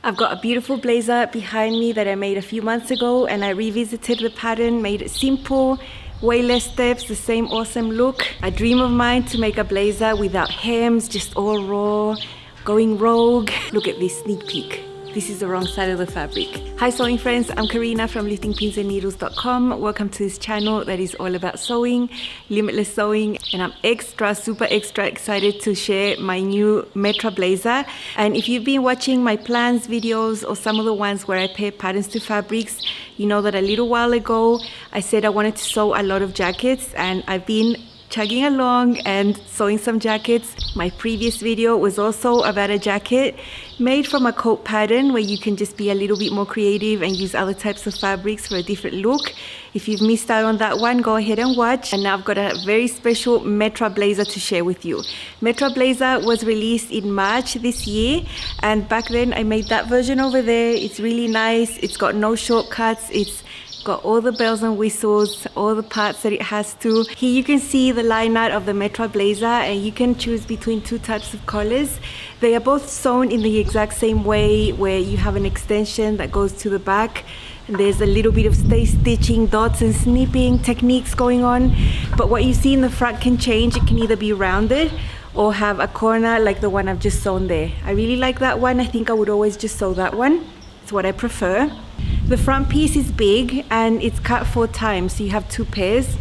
I've got a beautiful blazer behind me that I made a few months ago, and I revisited the pattern, made it simple, way less steps, the same awesome look. A dream of mine to make a blazer without hems, just all raw, going rogue. Look at this sneak peek. This is the wrong side of the fabric. Hi sewing friends, I'm Karina from liftingpinsandneedles.com. Welcome to this channel that is all about sewing, limitless sewing, and I'm super extra excited to share my new Metra blazer. And if you've been watching my plans videos or some of the ones where I pair patterns to fabrics, you know that a little while ago I said I wanted to sew a lot of jackets, and I've been chugging along and sewing some jackets. My previous video was also about a jacket made from a coat pattern where you can just be a little bit more creative and use other types of fabrics for a different look. If you've missed out on that one, go ahead and watch. And now I've got a very special Metra blazer to share with you. Metra blazer was released in March this year, and back then I made that version over there. It's really nice. It's got no shortcuts. It's got all the bells and whistles, all the parts that it has to. Here you can see the line art of the Metra blazer, and you can choose between two types of colors. They are both sewn in the exact same way, where you have an extension that goes to the back, and there's a little bit of stay stitching, dots and snipping techniques going on. But what you see in the front can change. It can either be rounded or have a corner like the one I've just sewn there. I really like that one. I think I would always just sew that one. It's what I prefer. The front piece is big and it's cut 4 times, so you have 2 pairs.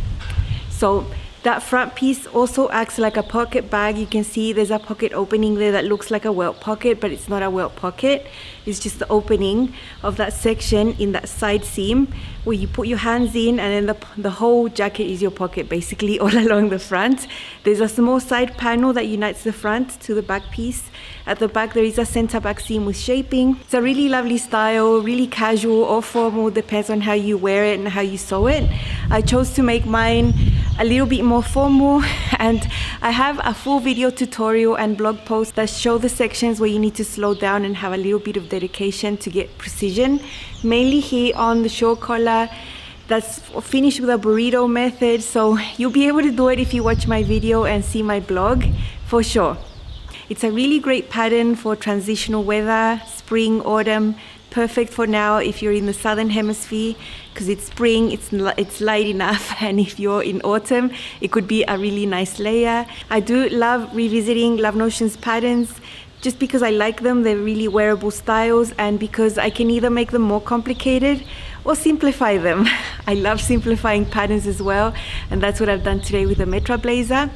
So that front piece also acts like a pocket bag. You can see there's a pocket opening there that looks like a welt pocket, but it's not a welt pocket. It's just the opening of that section in that side seam where you put your hands in, and then the whole jacket is your pocket basically all along the front. There's a small side panel that unites the front to the back piece. At the back there is a center back seam with shaping. It's a really lovely style, really casual or formal, depends on how you wear it and how you sew it. I chose to make mine a little bit more formal, and I have a full video tutorial and blog post that show the sections where you need to slow down and have a little bit of dedication to get precision. Mainly here on the short collar, that's finished with a burrito method, so you'll be able to do it if you watch my video and see my blog for sure. It's a really great pattern for transitional weather, spring, autumn. Perfect for now if you're in the southern hemisphere, because it's spring, it's light enough, and if you're in autumn, it could be a really nice layer. I do love revisiting Love Notion's patterns just because I like them. They're really wearable styles, and because I can either make them more complicated or simplify them. I love simplifying patterns as well, and that's what I've done today with the Metra blazer.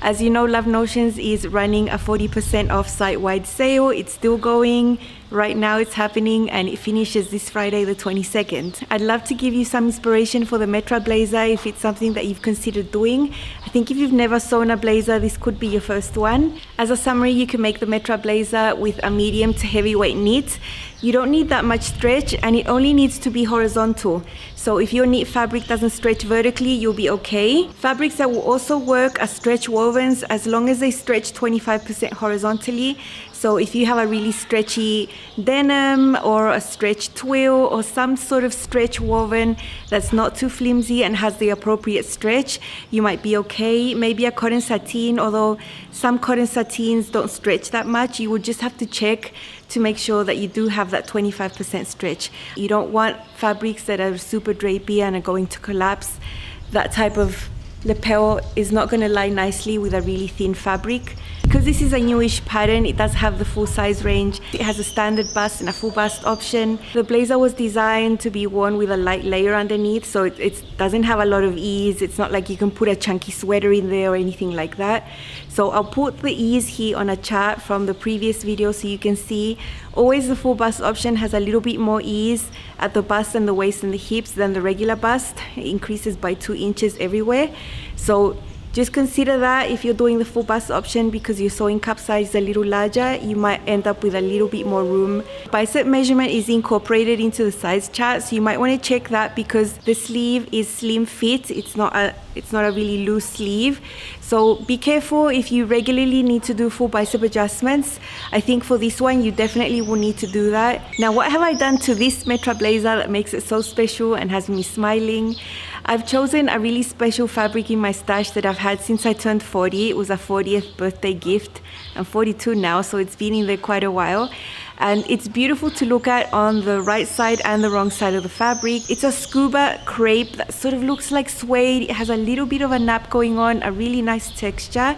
As you know, Love Notions is running a 40% off site-wide sale. It's still going. Right now it's happening, and it finishes this Friday the 22nd. I'd love to give you some inspiration for the Metra blazer if it's something that you've considered doing. I think if you've never sewn a blazer, this could be your first one. As a summary, you can make the Metra blazer with a medium to heavyweight knit. You don't need that much stretch, and it only needs to be horizontal. So if your knit fabric doesn't stretch vertically, you'll be okay. Fabrics that will also work are stretch wovens, as long as they stretch 25% horizontally. So if you have a really stretchy denim or a stretch twill or some sort of stretch woven that's not too flimsy and has the appropriate stretch, you might be okay. Maybe a cotton sateen, although some cotton sateens don't stretch that much. You would just have to check to make sure that you do have that 25% stretch. You don't want fabrics that are super drapey and are going to collapse. That type of lapel is not going to lie nicely with a really thin fabric. Because this is a newish pattern, it does have the full size range. It has a standard bust and a full bust option. The blazer was designed to be worn with a light layer underneath, so it doesn't have a lot of ease. It's not like you can put a chunky sweater in there or anything like that. So I'll put the ease here on a chart from the previous video so you can see. Always the full bust option has a little bit more ease at the bust and the waist and the hips than the regular bust. It increases by 2 inches everywhere. So just consider that if you're doing the full bust option, because your sewing cup size is a little larger, you might end up with a little bit more room. Bicep measurement is incorporated into the size chart, so you might want to check that because the sleeve is slim fit. It's not a really loose sleeve. So be careful if you regularly need to do full bicep adjustments. I think for this one, you definitely will need to do that. Now, what have I done to this Metra blazer that makes it so special and has me smiling? I've chosen a really special fabric in my stash that I've had since I turned 40. It was a 40th birthday gift. I'm 42 now, so it's been in there quite a while. and it's beautiful to look at on the right side and the wrong side of the fabric. It's a Scuba crepe that sort of looks like suede. It has a little bit of a nap going on, a really nice texture.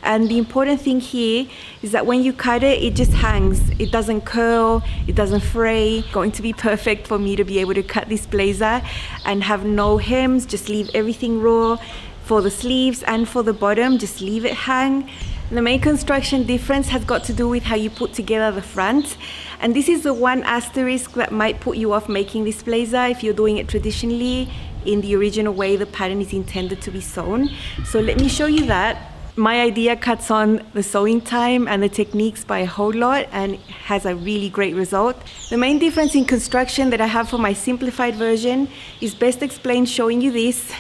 And the important thing here is that when you cut it, it just hangs. It doesn't curl, it doesn't fray. Going to be perfect for me to be able to cut this blazer and have no hems, just leave everything raw. For the sleeves and for the bottom, just leave it hang. The main construction difference has got to do with how you put together the front. And this is the one asterisk that might put you off making this blazer if you're doing it traditionally in the original way the pattern is intended to be sewn. So let me show you that. My idea cuts on the sewing time and the techniques by a whole lot and has a really great result. The main difference in construction that I have for my simplified version is best explained showing you this.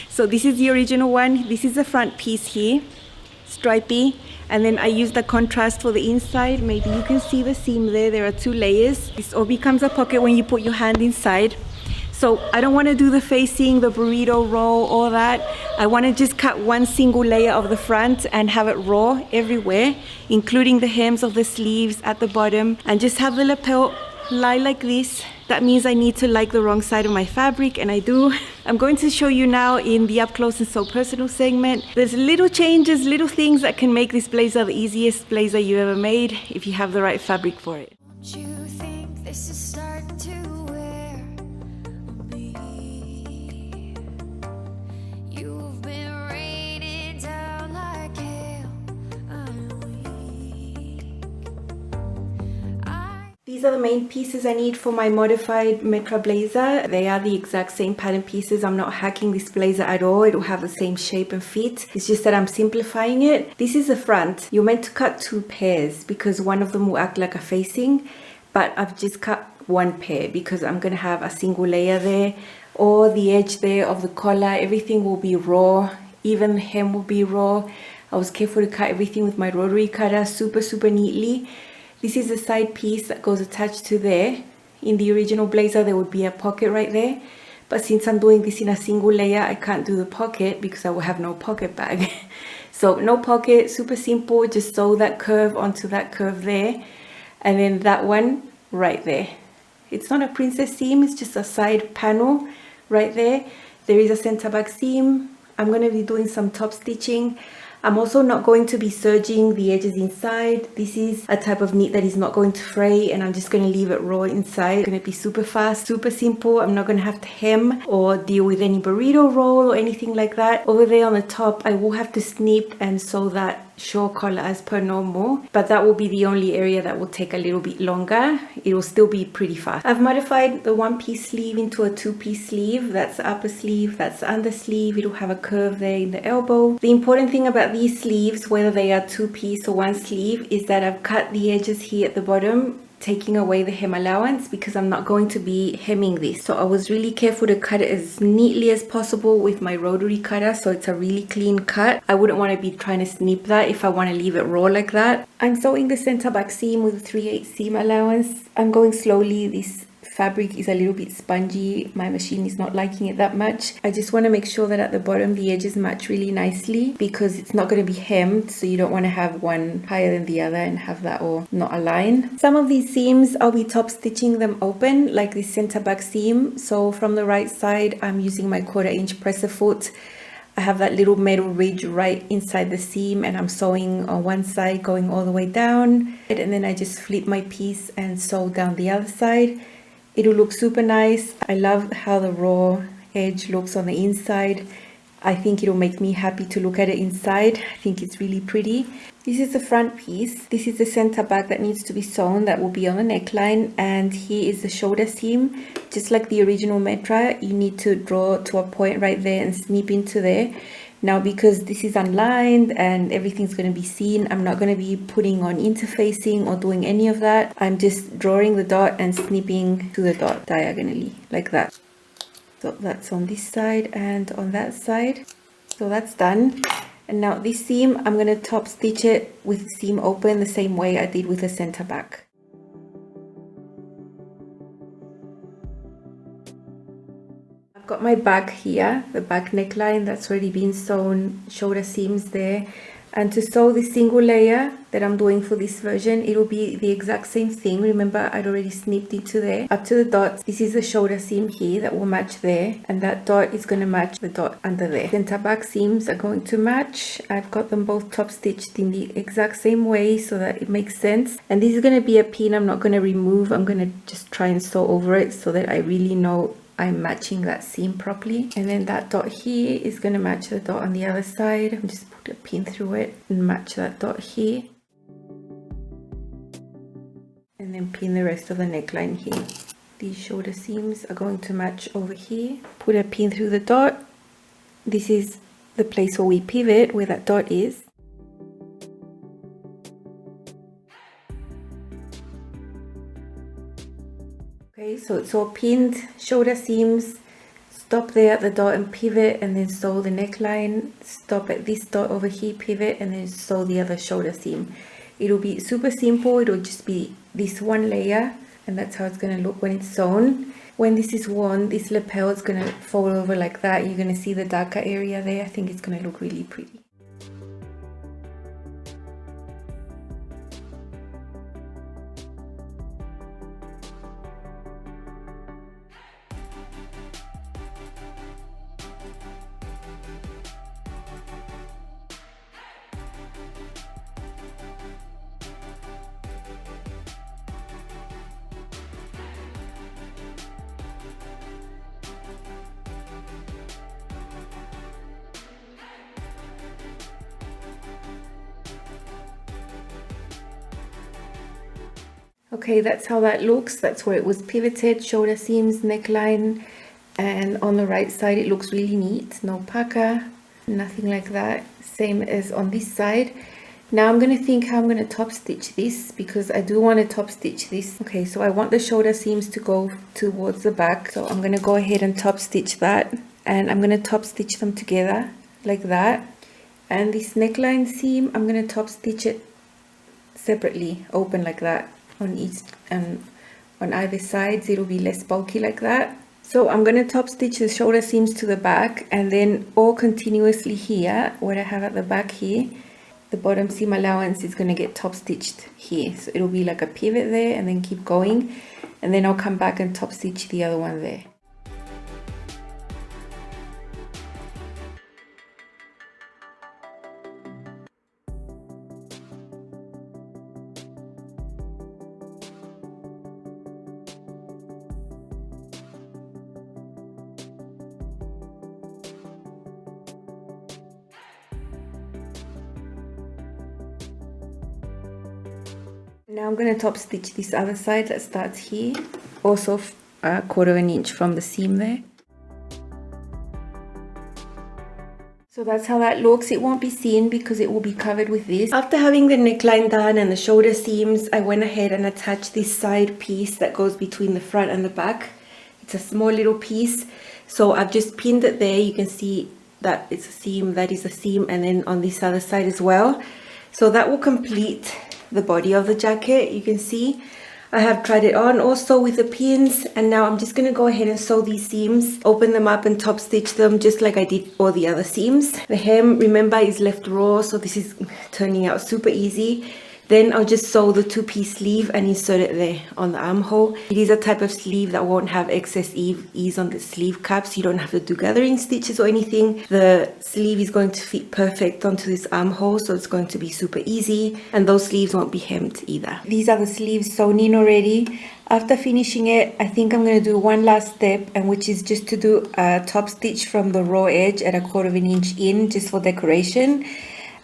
So this is the original one. This is the front piece here, stripy, and then I use the contrast for the inside. Maybe you can see the seam there. There are 2 layers. This all becomes a pocket when you put your hand inside. So I don't want to do the facing, the burrito roll, all that. I want to just cut one single layer of the front and have it raw everywhere, including the hems of the sleeves at the bottom, and just have the lapel lie like this. That means I need to like the wrong side of my fabric, and I do. I'm going to show you now in the up close and so personal segment. There's little changes, little things that can make this blazer the easiest blazer you ever made if you have the right fabric for it. Don't you think this is starting to wear on me? You've been rated down like hell. I'm weak. These are the main pieces I need for my modified Metra blazer. They are the exact same pattern pieces. I'm not hacking this blazer at all. It will have the same shape and fit. It's just that I'm simplifying it. This is the front. You're meant to cut 2 pairs because one of them will act like a facing, but I've just cut 1 pair because I'm going to have a single layer there, or the edge there of the collar. Everything will be raw. Even the hem will be raw. I was careful to cut everything with my rotary cutter super neatly. This is the side piece that goes attached to there. In the original blazer there would be a pocket right there, but since I'm doing this in a single layer, I can't do the pocket because I will have no pocket bag. So no pocket, super simple. Just sew that curve onto that curve there, and then that one right there. It's not a princess seam, it's just a side panel right there. There is a center back seam. I'm going to be doing some top stitching. I'm also not going to be serging the edges inside. This is a type of knit that is not going to fray, and I'm just going to leave it raw inside. It's going to be super fast, super simple. I'm not going to have to hem or deal with any burrito roll or anything like that. Over there on the top, I will have to snip and sew that short collar as per normal, but that will be the only area that will take a little bit longer. It will still be pretty fast. I've modified the 1-piece sleeve into a 2-piece sleeve. That's the upper sleeve, that's the under sleeve. It will have a curve there in the elbow. The important thing about these sleeves, whether they are 2-piece or 1 sleeve, is that I've cut the edges here at the bottom, taking away the hem allowance because I'm not going to be hemming this. So I was really careful to cut it as neatly as possible with my rotary cutter, so it's a really clean cut. I wouldn't want to be trying to snip that if I want to leave it raw like that. I'm sewing the center back seam with a 3/8 seam allowance. I'm going slowly. This fabric is a little bit spongy. My machine is not liking it that much. I just want to make sure that at the bottom the edges match really nicely because it's not going to be hemmed, so you don't want to have one higher than the other and have that all not align. Some of these seams I'll be top stitching them open, like this center back seam. So from the right side I'm using my 1/4 inch presser foot. I have that little metal ridge right inside the seam, and I'm sewing on one side going all the way down, and then I just flip my piece and sew down the other side. It'll look super nice. I love how the raw edge looks on the inside. I think it'll make me happy to look at it inside. I think it's really pretty. This is the front piece. This is the center back that needs to be sewn. That will be on the neckline, and here is the shoulder seam. Just like the original Metra, you need to draw to a point right there and snip into there. Now, because this is unlined and everything's going to be seen, I'm not going to be putting on interfacing or doing any of that. I'm just drawing the dot and snipping to the dot diagonally like that. So that's on this side and on that side. So that's done. And now this seam, I'm going to top stitch it with the seam open the same way I did with the center back. Got my back here, the back neckline that's already been sewn, shoulder seams there. And to sew the single layer that I'm doing for this version, it'll be the exact same thing. Remember, I'd already snipped into there up to the dots. This is the shoulder seam here that will match there, and that dot is going to match the dot under there. Center back seams are going to match. I've got them both top stitched in the exact same way so that it makes sense. And this is going to be a pin I'm not going to remove. I'm going to just try and sew over it so that I really know I'm matching that seam properly. And then that dot here is going to match the dot on the other side. I'm just put a pin through it and match that dot here, and then pin the rest of the neckline here. These shoulder seams are going to match over here. Put a pin through the dot. This is the place where we pivot, where that dot is. Okay, so it's all pinned, shoulder seams. Stop there at the dot and pivot, and then sew the neckline. Stop at this dot over here, pivot, and then sew the other shoulder seam. It'll be super simple. It'll just be this one layer, and that's how it's going to look when it's sewn. When this is worn, this lapel is going to fold over like that. You're going to see the darker area there. I think it's going to look really pretty. Okay, that's how that looks. That's where it was pivoted, shoulder seams, neckline, and on the right side it looks really neat. No pucker, nothing like that. Same as on this side. Now I'm going to think how I'm going to top stitch this, because I do want to top stitch this. Okay, so I want the shoulder seams to go towards the back. So I'm going to go ahead and top stitch that, and I'm going to top stitch them together like that. And this neckline seam, I'm going to top stitch it separately, open like that. On each and on either sides, it'll be less bulky like that. So I'm going to top stitch the shoulder seams to the back, and then all continuously here, what I have at the back here, the bottom seam allowance is going to get top stitched here. So it'll be like a pivot there, and then keep going, and then I'll come back and top stitch the other one there. Now I'm going to top stitch this other side that starts here, also a 1/4 inch from the seam there. So that's how that looks. It won't be seen because it will be covered with this. After having the neckline done and the shoulder seams, I went ahead and attached this side piece that goes between the front and the back. It's a small little piece, so I've just pinned it there. You can see that it's a seam, that is a seam, and then on this other side as well. So that will complete the body of the jacket. You can see I have tried it on also with the pins, and now I'm just going to go ahead and sew these seams, open them up and top stitch them just like I did all the other seams. The hem, remember, is left raw, so this is turning out super easy. Then I'll just sew the 2-piece sleeve and insert it there on the armhole. It is a type of sleeve that won't have excess ease on the sleeve caps. You don't have to do gathering stitches or anything. The sleeve is going to fit perfect onto this armhole, so it's going to be super easy. And those sleeves won't be hemmed either. These are the sleeves sewn in already. After finishing it, I think I'm going to do one last step, and which is just to do a top stitch from the raw edge at a 1/4 inch in, just for decoration.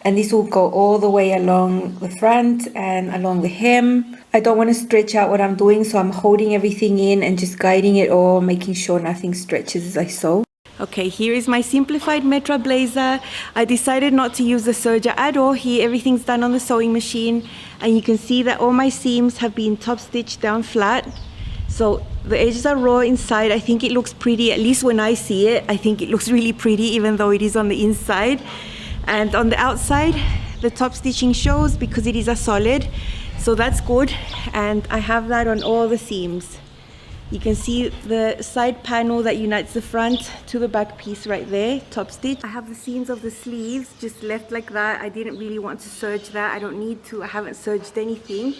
And this will go all the way along the front and along the hem. I don't want to stretch out what I'm doing, so I'm holding everything in and just guiding it all, making sure nothing stretches as I sew. Okay, here is my simplified Metra blazer. I decided not to use the serger at all here. Everything's done on the sewing machine. And you can see that all my seams have been top stitched down flat. So the edges are raw inside. I think it looks pretty, at least when I see it. I think it looks really pretty, even though it is on the inside. And on the outside, the top stitching shows because it is a solid, so that's good. And I have that on all the seams. You can see the side panel that unites the front to the back piece right there, top stitch. I have the seams of the sleeves just left like that. I didn't really want to serge that. I don't need to. I haven't serged anything.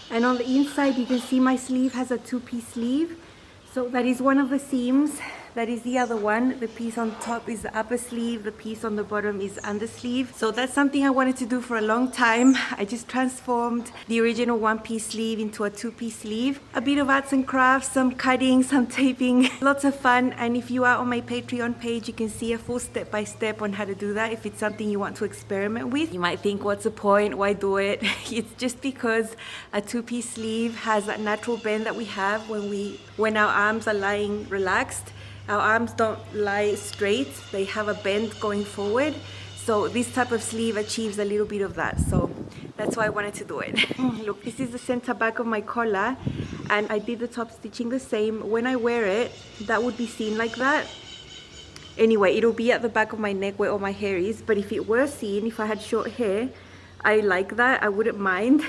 And on the inside, you can see my sleeve has a two-piece sleeve. So that is one of the seams. That is the other one. The piece on top is the upper sleeve. The piece on the bottom is under sleeve. So that's something I wanted to do for a long time. I just transformed the original one-piece sleeve into a two-piece sleeve. A bit of arts and crafts, some cutting, some taping. Lots of fun. And if you are on my Patreon page, you can see a full step-by-step on how to do that if it's something you want to experiment with. You might think, what's the point? Why do it? It's just because a two-piece sleeve has that natural bend that we have when our arms are lying relaxed. Our arms don't lie straight, they have a bend going forward. So this type of sleeve achieves a little bit of that. So that's why I wanted to do it. Look, this is the center back of my collar, and I did the top stitching the same. When I wear it, that would be seen like that. Anyway, it'll be at the back of my neck where all my hair is, but if it were seen, if I had short hair, I like that, I wouldn't mind.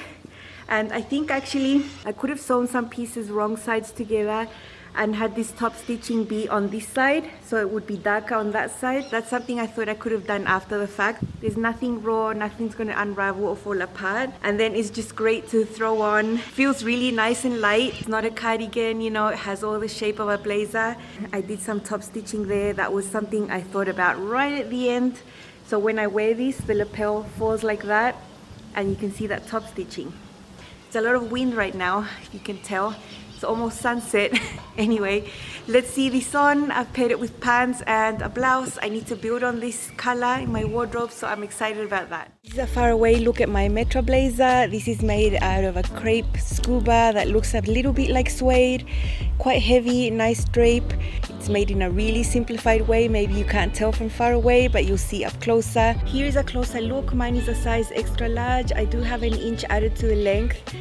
And I think actually I could have sewn some pieces wrong sides together and had this top stitching be on this side, so it would be darker on that side. That's something I thought I could have done after the fact. There's nothing raw, nothing's going to unravel or fall apart. And then it's just great to throw on. Feels really nice and light. It's not a cardigan, you know, it has all the shape of a blazer. I did some top stitching there. That was something I thought about right at the end. So when I wear this, the lapel falls like that, and you can see that top stitching. It's a lot of wind right now, if you can tell. It's almost sunset. Anyway, let's see this on. I've paired it with pants and a blouse. I need to build on this color in my wardrobe, so I'm excited about that. This is a far away look at my Metra blazer. This is made out of a crepe Scuba that looks a little bit like suede. Quite heavy, nice drape. It's made in a really simplified way. Maybe you can't tell from far away, but you'll see up closer. Here is a closer look. Mine is a size extra large. I do have an inch added to the length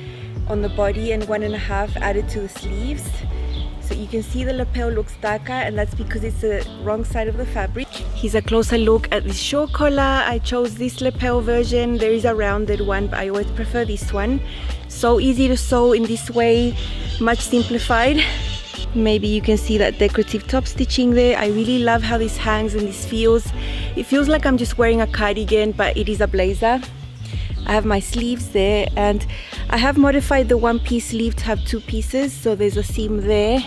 on the body and 1.5 added to the sleeves. So you can see the lapel looks darker, and that's because it's the wrong side of the fabric. Here's a closer look at this short collar. I chose this lapel version. There is a rounded one, but I always prefer this one. So easy to sew in this way, much simplified. Maybe you can see that decorative top stitching there. I really love how this hangs and this feels. It feels like I'm just wearing a cardigan, but it is a blazer. I have my sleeves there, and I have modified the one-piece sleeve to have two pieces. So there's a seam there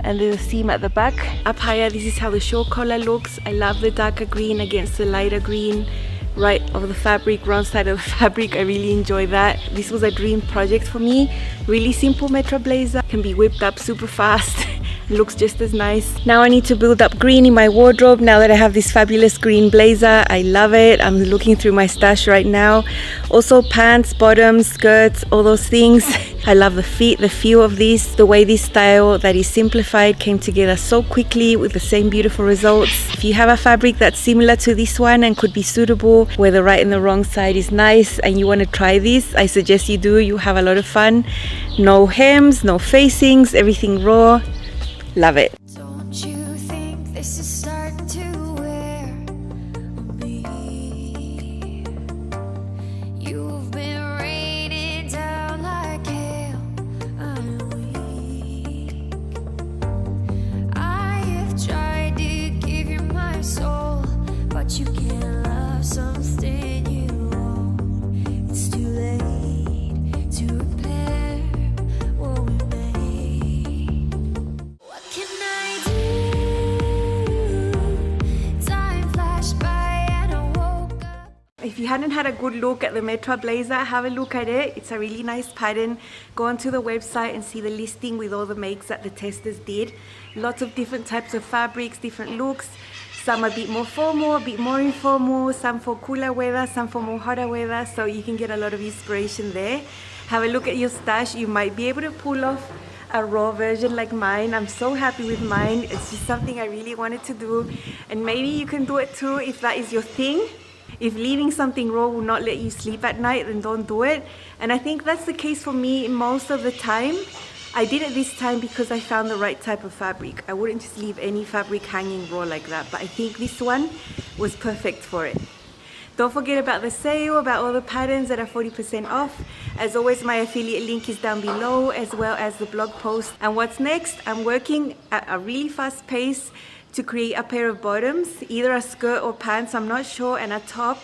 and there's a seam at the back. Up higher, this is how the short collar looks. I love the darker green against the lighter green right of the fabric, wrong side of the fabric. I really enjoy that. This was a dream project for me. Really simple Metra blazer, can be whipped up super fast. Looks just as nice. Now I need to build up green in my wardrobe now that I have this fabulous green blazer. I love it. I'm looking through my stash right now. Also pants, bottoms, skirts, all those things. I love the fit, the feel of this, the way this style that is simplified came together so quickly with the same beautiful results. If you have a fabric that's similar to this one and could be suitable, where the right and the wrong side is nice, and you want to try this, I suggest you do. You have a lot of fun. No hems, no facings, everything raw. Love it. Don't you think this is starting to wear on me? You've been raining down like hail. I'm weak. I have tried to give you my soul, but you can't love something you own. It's too late to repair what we made. What can I do? Time flashed by and I woke up. If you hadn't had a good look at the Metra blazer, have a look at it. It's a really nice pattern. Go onto the website and see the listing with all the makes that the testers did. Lots of different types of fabrics, different looks. Some a bit more formal, a bit more informal, some for cooler weather, some for more hotter weather. So you can get a lot of inspiration there. Have a look at your stash. You might be able to pull off a raw version like mine. I'm so happy with mine. It's just something I really wanted to do, and maybe you can do it too if that is your thing. If leaving something raw will not let you sleep at night, then don't do it. And I think that's the case for me most of the time. I did it this time because I found the right type of fabric. I wouldn't just leave any fabric hanging raw like that, but I think this one was perfect for it. Don't forget about the sale, about all the patterns that are 40% off. As always, my affiliate link is down below, as well as the blog post. And what's next? I'm working at a really fast pace to create a pair of bottoms, either a skirt or pants, I'm not sure, and a top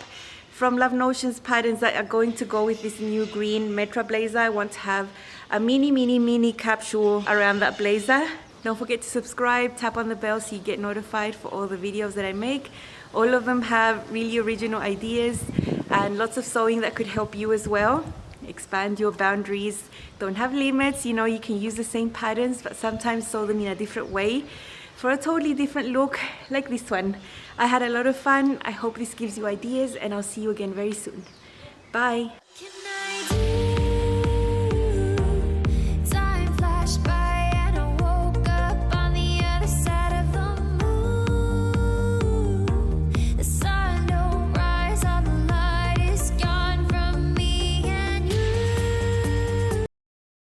from Love Notions patterns that are going to go with this new green Metra blazer. I want to have a mini capsule around that blazer. Don't forget to subscribe, tap on the bell so you get notified for all the videos that I make. All of them have really original ideas and lots of sewing that could help you as well. Expand your boundaries. Don't have limits. You know, you can use the same patterns, but sometimes sew them in a different way for a totally different look, like this one. I had a lot of fun. I hope this gives you ideas, and I'll see you again very soon. Bye.